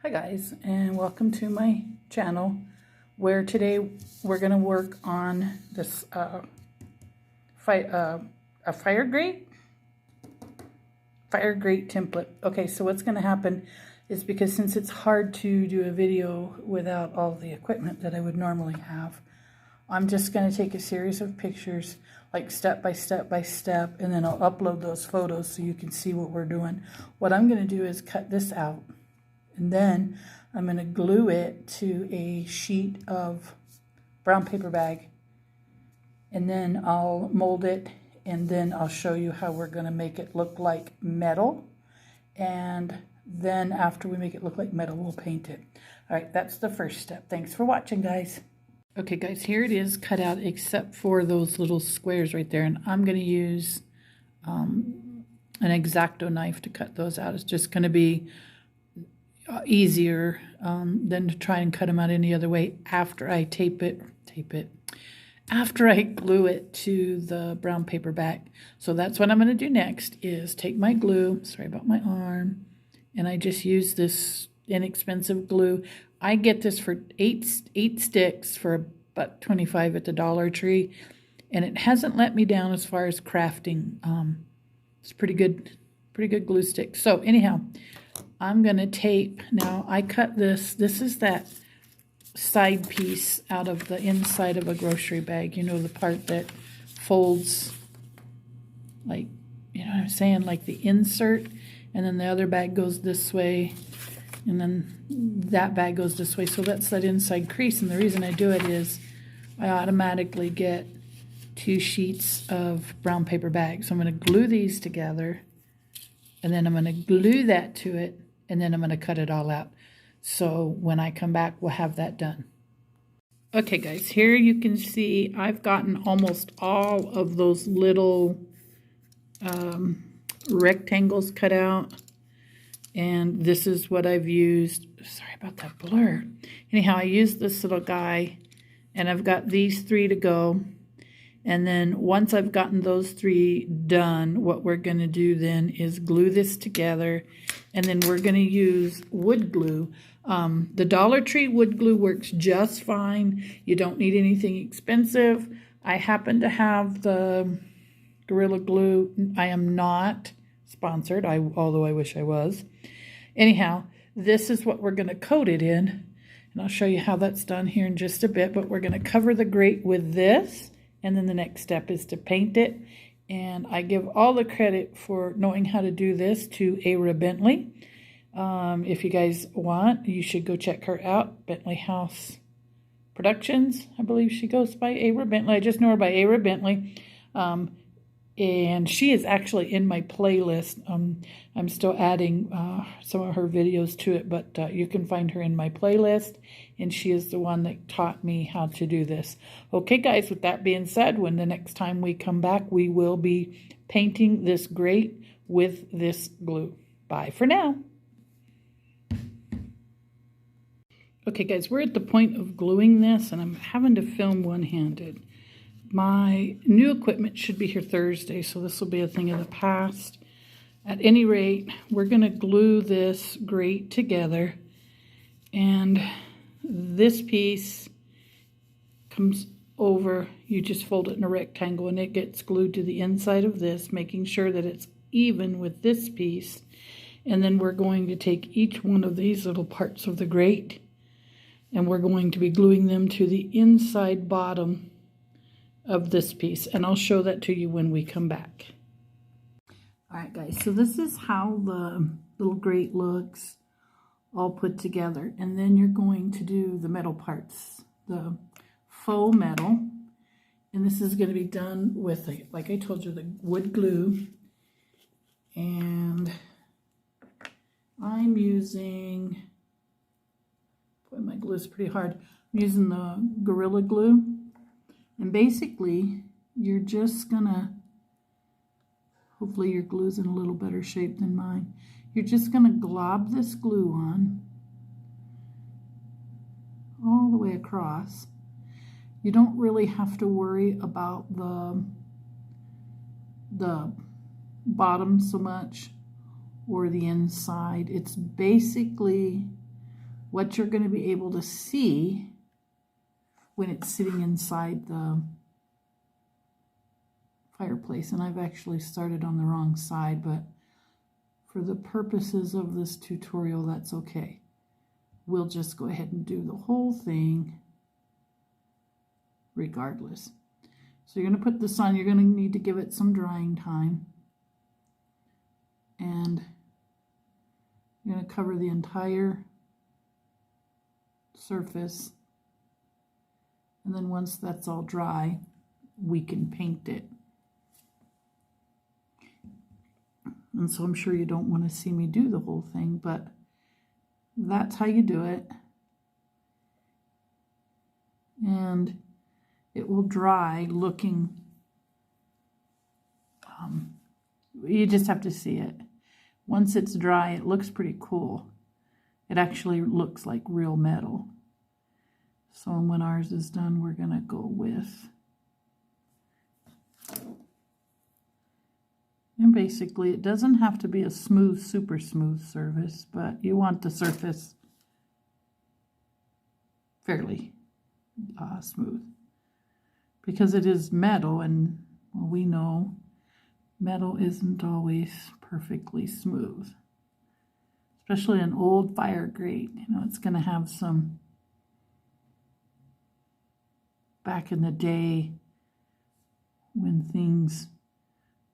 Hi guys, and welcome to my channel where today we're going to work on this a fire grate template. Okay, so what's going to happen is, because since it's hard to do a video without all the equipment that I would normally have, I'm just going to take a series of pictures, like step by step by step, and then I'll upload those photos so you can see what we're doing. What I'm going to do is cut this out, and then I'm going to glue it to a sheet of brown paper bag, and then I'll mold it, and then I'll show you how we're going to make it look like metal, and then after we make it look like metal, we'll paint it. All right, that's the first step. Thanks for watching, guys. Okay, guys, here it is cut out except for those little squares right there, and I'm going to use an X-Acto knife to cut those out. It's just going to be easier than to try and cut them out any other way after I after I glue it to the brown paper bag. So that's what I'm going to do next, is take my glue, sorry about my arm, and I just use this inexpensive glue. I get this for eight sticks for about $25 at the Dollar Tree, and it hasn't let me down as far as crafting. It's pretty good glue stick. So anyhow, I'm going to tape. Now I cut this. This is that side piece out of the inside of a grocery bag. You know, the part that folds, like, you know what I'm saying, like the insert, and then the other bag goes this way, and then that bag goes this way. So that's that inside crease, and the reason I do it is I automatically get 2 sheets of brown paper bag. So I'm going to glue these together, and then I'm going to glue that to it, and then I'm going to cut it all out. So when I come back, we'll have that done. Okay, guys, here you can see I've gotten almost all of those little rectangles cut out. And this is what I've used. Sorry about that blur. Anyhow, I used this little guy, and I've got these 3 to go. And then once I've gotten those 3 done, what we're going to do then is glue this together, and then we're going to use wood glue. The Dollar Tree wood glue works just fine. You don't need anything expensive. I happen to have the Gorilla Glue. I am not sponsored, although I wish I was. Anyhow, this is what we're going to coat it in, and I'll show you how that's done here in just a bit. But we're going to cover the grate with this, and then the next step is to paint it. And I give all the credit for knowing how to do this to Ara Bentley. If you guys want, you should go check her out. Bentley House Productions, I believe she goes by Ara Bentley. I just know her by Ara Bentley. And she is actually in my playlist. I'm still adding some of her videos to it, but you can find her in my playlist, and she is the one that taught me how to do this. Okay, guys, with that being said, when the next time we come back, we will be painting this grate with this glue. Bye for now. Okay, guys, we're at the point of gluing this, and I'm having to film one-handed. My new equipment should be here Thursday, so this will be a thing of the past. At any rate, we're going to glue this grate together, and this piece comes over. You just fold it in a rectangle, and it gets glued to the inside of this, making sure that it's even with this piece. And then we're going to take each one of these little parts of the grate, and we're going to be gluing them to the inside bottom of this piece, and I'll show that to you when we come back. All right, guys, so this is how the little grate looks all put together, and then you're going to do the metal parts, the faux metal, and this is going to be done with, like I told you, the wood glue, and I'm using, boy, my glue is pretty hard. I'm using the Gorilla Glue. And basically, you're just gonna, hopefully your glue's in a little better shape than mine. You're just gonna glob this glue on all the way across. You don't really have to worry about the bottom so much, or the inside. It's basically what you're going to be able to see when it's sitting inside the fireplace. And I've actually started on the wrong side, but for the purposes of this tutorial, that's okay. We'll just go ahead and do the whole thing regardless. So you're going to put this on. You're going to need to give it some drying time. And you're going to cover the entire surface. And then once that's all dry, we can paint it. And so I'm sure you don't want to see me do the whole thing, but that's how you do it. And it will dry looking, you just have to see it. Once it's dry, it looks pretty cool. It actually looks like real metal. So when ours is done, we're going to go with, and basically it doesn't have to be a smooth, super smooth surface, but you want the surface fairly smooth. Because it is metal, and well, we know metal isn't always perfectly smooth. Especially an old fire grate, you know, it's going to have some, back in the day when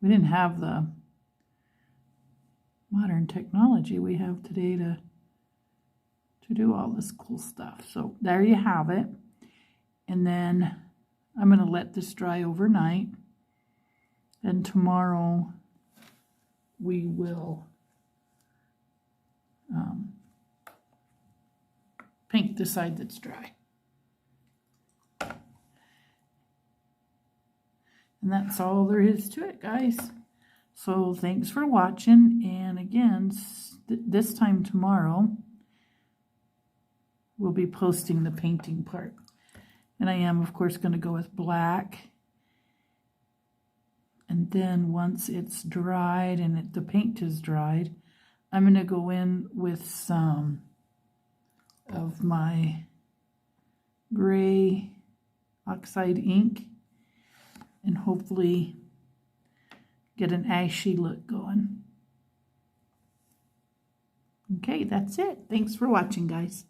we didn't have the modern technology we have today to do all this cool stuff. So there you have it. And then I'm going to let this dry overnight. And tomorrow we will paint the side that's dry. And that's all there is to it, guys. So thanks for watching. And again, this time tomorrow, we'll be posting the painting part. And I am, of course, going to go with black. And then once it's dried and the paint is dried, I'm going to go in with some of my gray oxide ink and hopefully get an ashy look going. Okay, that's it. Thanks for watching, guys.